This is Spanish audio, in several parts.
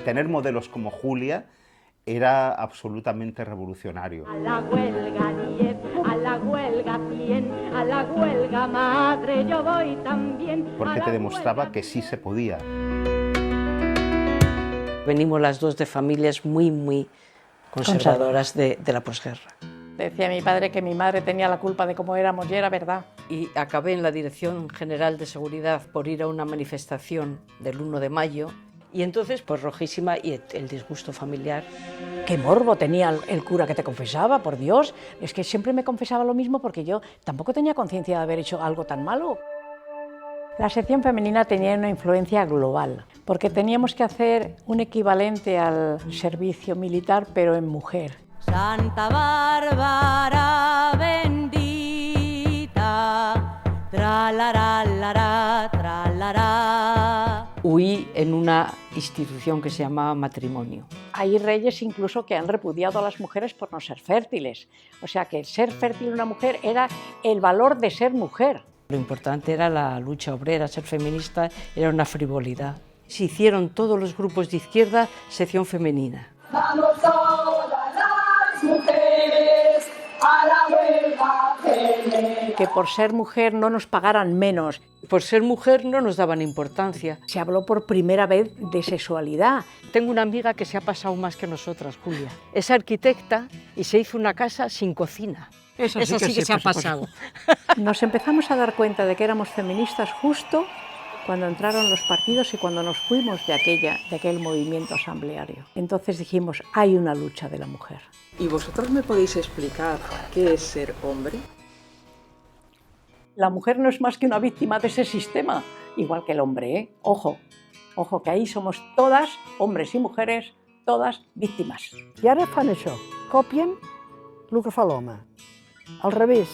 tener modelos como Julia era absolutamente revolucionario. A la huelga 10, a la huelga 100, a la huelga madre yo voy también. Porque te demostraba que sí se podía. Venimos las dos de familias muy conservadoras de la posguerra. Decía mi padre que mi madre tenía la culpa de cómo éramos y era verdad. Y acabé en la Dirección General de Seguridad por ir a una manifestación del 1 de mayo y entonces pues rojísima y el disgusto familiar. Qué morbo tenía el cura que te confesaba, por Dios. Es que siempre me confesaba lo mismo porque yo tampoco tenía conciencia de haber hecho algo tan malo. La sección femenina tenía una influencia global, porque teníamos que hacer un equivalente al servicio militar, pero en mujer. Santa Bárbara bendita, tralará, tralará. Huí en una institución que se llamaba matrimonio. Hay reyes incluso que han repudiado a las mujeres por no ser fértiles. O sea que ser fértil una mujer era el valor de ser mujer. Lo importante era la lucha obrera, ser feminista era una frivolidad. Se hicieron todos los grupos de izquierda sección femenina. Vamos todas las mujeres a la huelga femenina. Que por ser mujer no nos pagaran menos. Por ser mujer no nos daban importancia. Se habló por primera vez de sexualidad. Tengo una amiga que se ha pasado más que nosotras, Julia. Es arquitecta y se hizo una casa sin cocina. Eso sí que se ha pasado. Nos empezamos a dar cuenta de que éramos feministas justo cuando entraron los partidos y cuando nos fuimos de aquel movimiento asambleario. Entonces dijimos, hay una lucha de la mujer. ¿Y vosotros me podéis explicar qué es ser hombre? La mujer no es más que una víctima de ese sistema, igual que el hombre, ¿eh? Ojo, que ahí somos todas, hombres y mujeres, todas víctimes. I ara fan això, copien el que fa l'home. Al revés,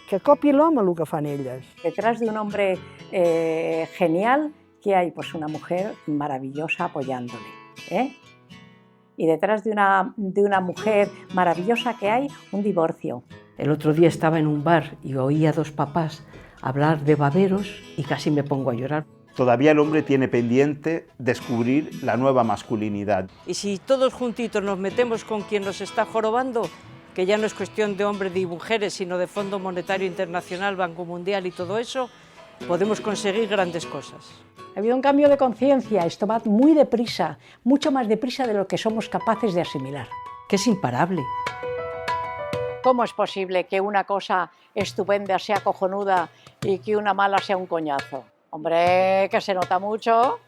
que copi l'home el que fan elles. Detrás de un hombre genial, ¿qué hay? Pues una mujer maravillosa apoyándole, ¿eh? Y detrás de una mujer maravillosa, ¿qué hay? Un divorcio. El otro día estaba en un bar y oí a dos papás hablar de baberos y casi me pongo a llorar. Todavía el hombre tiene pendiente descubrir la nueva masculinidad. Y si todos juntitos nos metemos con quien nos está jorobando, que ya no es cuestión de hombres y mujeres, sino de Fondo Monetario Internacional, Banco Mundial y todo eso, podemos conseguir grandes cosas. Ha habido un cambio de conciencia, esto va muy deprisa, mucho más deprisa de lo que somos capaces de asimilar. Que es imparable. ¿Cómo es posible que una cosa estupenda sea cojonuda y que una mala sea un coñazo? Hombre, que se nota mucho.